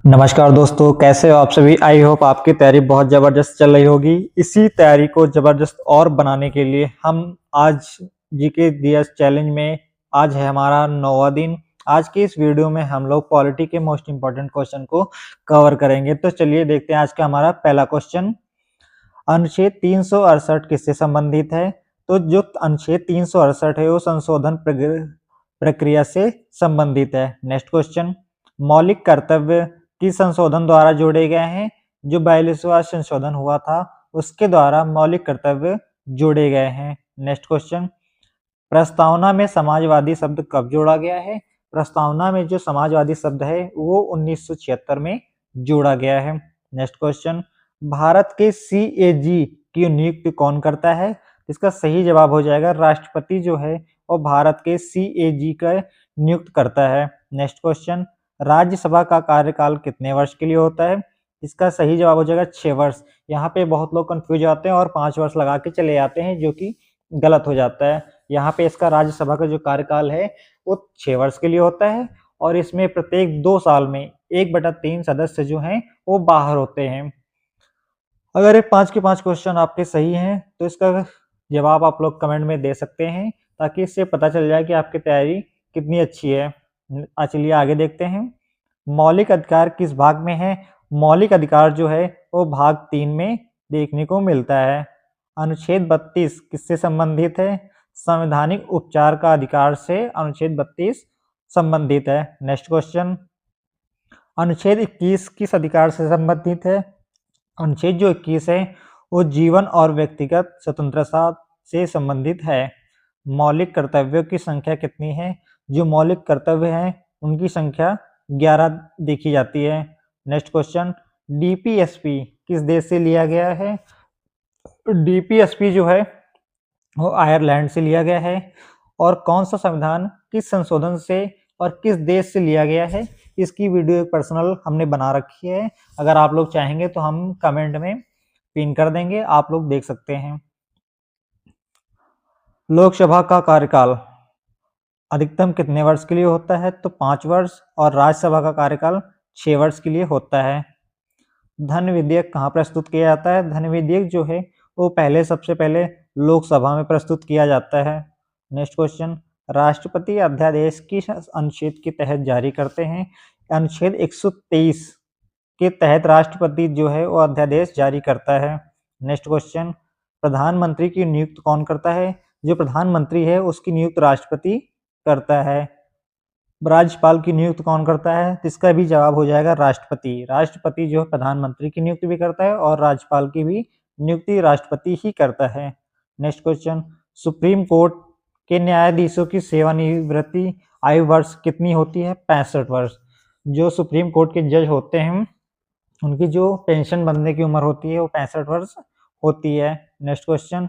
नमस्कार दोस्तों, कैसे हो आप सभी। आई होप आपकी तैयारी बहुत ज़बरदस्त चल रही होगी। इसी तैयारी को ज़बरदस्त और बनाने के लिए हम आज जीके डीएस चैलेंज में आज है हमारा 9वां दिन। आज की इस वीडियो में हम लोग पॉलिटी के मोस्ट इम्पोर्टेंट क्वेश्चन को कवर करेंगे। तो चलिए देखते हैं आज का हमारा पहला क्वेश्चन। अनुच्छेद 368 किससे संबंधित है? तो जो अनुच्छेद 368 है वो संशोधन प्रक्रिया से संबंधित है। नेक्स्ट क्वेश्चन, मौलिक कर्तव्य किस संशोधन द्वारा जोड़े गए हैं? जो 42वां संशोधन हुआ था उसके द्वारा मौलिक कर्तव्य जोड़े गए हैं। नेक्स्ट क्वेश्चन, प्रस्तावना में समाजवादी शब्द कब जोड़ा गया है? प्रस्तावना में जो समाजवादी शब्द है वो 1976 में जोड़ा गया है। नेक्स्ट क्वेश्चन, भारत के सीएजी की नियुक्ति कौन करता है? इसका सही जवाब हो जाएगा राष्ट्रपति जो है वो भारत के सीएजी का नियुक्त करता है। नेक्स्ट क्वेश्चन, राज्यसभा का कार्यकाल कितने वर्ष के लिए होता है? इसका सही जवाब हो जाएगा 6 वर्ष। यहाँ पे बहुत लोग कंफ्यूज आते हैं और 5 वर्ष लगा के चले जाते हैं, जो कि गलत हो जाता है। यहाँ पे इसका राज्यसभा का जो कार्यकाल है वो 6 वर्ष के लिए होता है और इसमें प्रत्येक 2 साल में 1/3 सदस्य जो हैं वो बाहर होते हैं। अगर ये 5 के 5 क्वेश्चन आपके सही हैं तो इसका जवाब आप लोग कमेंट में दे सकते हैं, ताकि इससे पता चल जाए कि आपकी तैयारी कितनी अच्छी है। चलिए आगे देखते हैं। मौलिक अधिकार किस भाग में है? मौलिक अधिकार जो है वो भाग 3 में देखने को मिलता है। अनुच्छेद 32 किससे संबंधित है? संवैधानिक उपचार का अधिकार से अनुच्छेद 32 संबंधित है। नेक्स्ट क्वेश्चन, अनुच्छेद 21 किस अधिकार से संबंधित है? अनुच्छेद जो 21 है वो जीवन और व्यक्तिगत स्वतंत्रता से संबंधित है। मौलिक कर्तव्यों की संख्या कितनी है? जो मौलिक कर्तव्य हैं उनकी संख्या 11 देखी जाती है। नेक्स्ट क्वेश्चन, डीपीएसपी किस देश से लिया गया है? डीपीएसपी जो है वो आयरलैंड से लिया गया है। और कौन सा संविधान किस संशोधन से और किस देश से लिया गया है, इसकी वीडियो एक पर्सनल हमने बना रखी है। अगर आप लोग चाहेंगे तो हम कमेंट में पिन कर देंगे, आप लोग देख सकते हैं। लोकसभा का कार्यकाल अधिकतम कितने वर्ष के लिए होता है? तो 5 वर्ष। और राज्यसभा का कार्यकाल 6 वर्ष के लिए होता है। धन विधेयक कहाँ प्रस्तुत किया जाता है? धन विधेयक जो है वो सबसे पहले लोकसभा में प्रस्तुत किया जाता है। नेक्स्ट क्वेश्चन, राष्ट्रपति अध्यादेश किस अनुच्छेद के तहत जारी करते हैं? अनुच्छेद 123 के तहत राष्ट्रपति जो है वो अध्यादेश जारी करता है। नेक्स्ट क्वेश्चन, प्रधानमंत्री की नियुक्ति कौन करता है? जो प्रधानमंत्री है उसकी नियुक्ति राष्ट्रपति करता है। राज्यपाल की नियुक्ति कौन करता है? इसका भी जवाब हो जाएगा राष्ट्रपति। राष्ट्रपति जो है प्रधानमंत्री की नियुक्ति भी करता है और राज्यपाल की भी नियुक्ति राष्ट्रपति ही करता है। नेक्स्ट क्वेश्चन, सुप्रीम कोर्ट के न्यायाधीशों की सेवानिवृत्ति आयु वर्ष कितनी होती है? 65 वर्ष। जो सुप्रीम कोर्ट के जज होते हैं उनकी जो पेंशन बनने की उम्र होती है वो 65 वर्ष होती है। नेक्स्ट क्वेश्चन,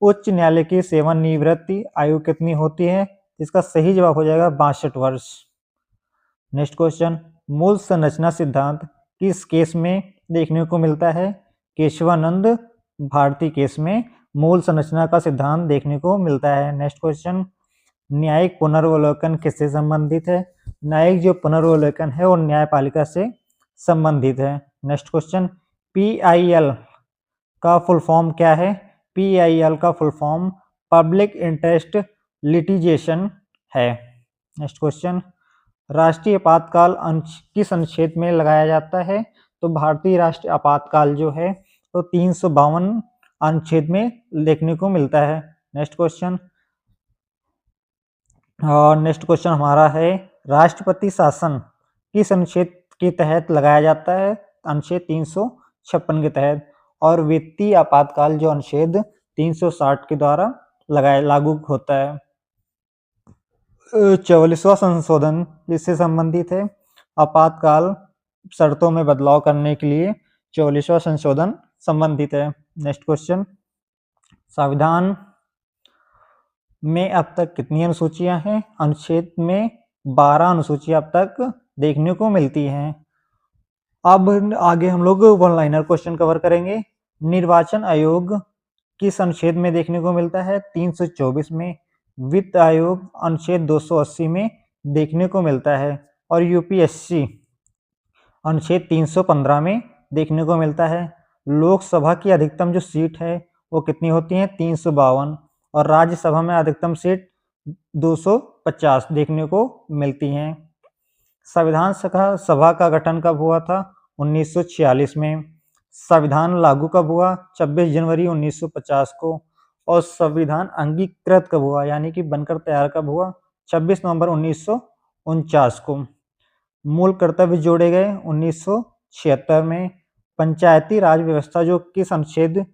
उच्च न्यायालय की सेवानिवृत्ति आयु कितनी होती है? इसका सही जवाब हो जाएगा 62 वर्ष। नेक्स्ट क्वेश्चन, मूल संरचना सिद्धांत किस केस में देखने को मिलता है? केशवानंद भारती केस में मूल संरचना का सिद्धांत देखने को मिलता है। नेक्स्ट क्वेश्चन, न्यायिक पुनर्वलोकन किससे संबंधित है? न्यायिक जो पुनर्वलोकन है वो न्यायपालिका से संबंधित है। नेक्स्ट क्वेश्चन, PIL का फुल फॉर्म क्या है? PIL का full form public interest litigation है। नेक्स्ट क्वेश्चन, राष्ट्रीय आपातकाल किस अनुच्छेद में लगाया जाता है? तो भारतीय राष्ट्रीय आपातकाल जो है तो 352 अनुच्छेद में देखने को मिलता है। नेक्स्ट क्वेश्चन, और नेक्स्ट क्वेश्चन हमारा है, राष्ट्रपति शासन किस अनुच्छेद के तहत लगाया जाता है? अनुच्छेद 356 के तहत। और वित्तीय आपातकाल जो अनुच्छेद 360 के द्वारा लागू होता है। 44वां संशोधन जिससे संबंधित है, आपातकाल शर्तों में बदलाव करने के लिए 44वां संशोधन संबंधित है। नेक्स्ट क्वेश्चन, संविधान में अब तक कितनी अनुसूचियां हैं? अनुच्छेद में 12 अनुसूचियां अब तक देखने को मिलती हैं। अब आगे हम लोग वन लाइनर क्वेश्चन कवर करेंगे। निर्वाचन आयोग किस अनुच्छेद में देखने को मिलता है? 324 में। वित्त आयोग अनुच्छेद 280 में देखने को मिलता है। और यूपीएससी अनुच्छेद 315 में देखने को मिलता है। लोकसभा की अधिकतम जो सीट है वो कितनी होती है, 352, और राज्यसभा में अधिकतम सीट 250 देखने को मिलती हैं। संविधान सभा का गठन कब हुआ था, 1946 में। संविधान लागू कब हुआ, 26 जनवरी 1950 को। और संविधान अंगीकृत कब हुआ, यानी कि बनकर तैयार कब हुआ, 26 नवंबर 1949 को। मूल कर्तव्य जोड़े गए 1976 में। पंचायती राज व्यवस्था जो किस अनुच्छेद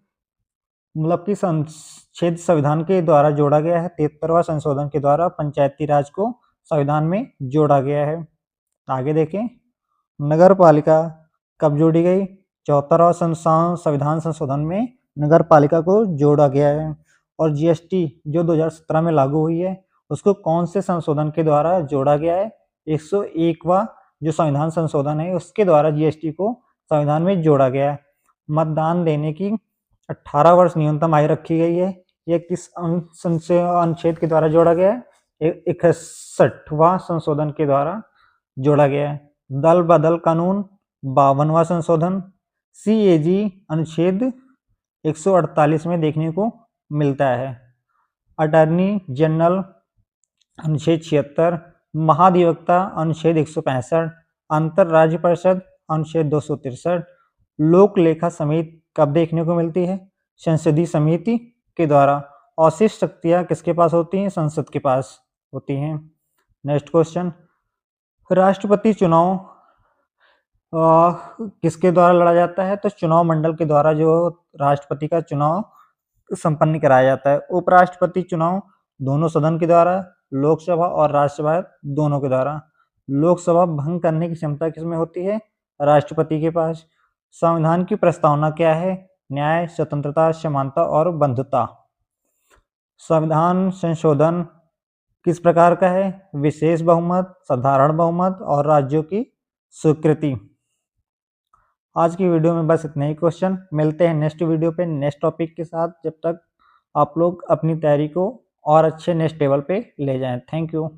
संच्छेद संविधान के द्वारा जोड़ा गया है, 73वां संशोधन के द्वारा पंचायती राज को संविधान में जोड़ा गया है। आगे देखें, नगर पालिका कब जोड़ी गई, 74वां संविधान संशोधन में नगर पालिका को जोड़ा गया है। और जीएसटी जो 2017 में लागू हुई है, उसको कौन से संशोधन के द्वारा जोड़ा गया है, 101वां जो संविधान संशोधन है उसके द्वारा जीएसटी को संविधान में जोड़ा गया है। मतदान देने की 18 वर्ष न्यूनतम आयु रखी गई है। यह किस अनुच्छेद के द्वारा जोड़ा गया है, 61वां संशोधन के द्वारा जोड़ा गया है। दल बदल कानून 52वां संशोधन। सीएजी अनुच्छेद 148 में देखने को मिलता है। अटॉर्नी जनरल अनुच्छेद 76, महाधिवक्ता अनुच्छेद 165, अंतरराज्य परिषद अनुच्छेद 263। लोक लेखा समिति कब देखने को मिलती है, संसदीय समिति के द्वारा। अवशिष्ट शक्तियां किसके पास होती हैं, संसद के पास होती हैं। नेक्स्ट क्वेश्चन, राष्ट्रपति चुनाव किसके द्वारा लड़ा जाता है, तो चुनाव मंडल के द्वारा जो राष्ट्रपति का चुनाव संपन्न कराया जाता है। उपराष्ट्रपति चुनाव दोनों सदन के द्वारा, लोकसभा और राज्यसभा दोनों के द्वारा। लोकसभा भंग करने की क्षमता किसमें होती है, राष्ट्रपति के पास। संविधान की प्रस्तावना क्या है, न्याय, स्वतंत्रता, समानता और बंधुता। संविधान संशोधन किस प्रकार का है, विशेष बहुमत, साधारण बहुमत और राज्यों की स्वीकृति। आज की वीडियो में बस इतने ही क्वेश्चन। मिलते हैं नेक्स्ट वीडियो पे नेक्स्ट टॉपिक के साथ। जब तक आप लोग अपनी तैयारी को और अच्छे नेक्स्ट लेवल पे ले जाएं। Thank you.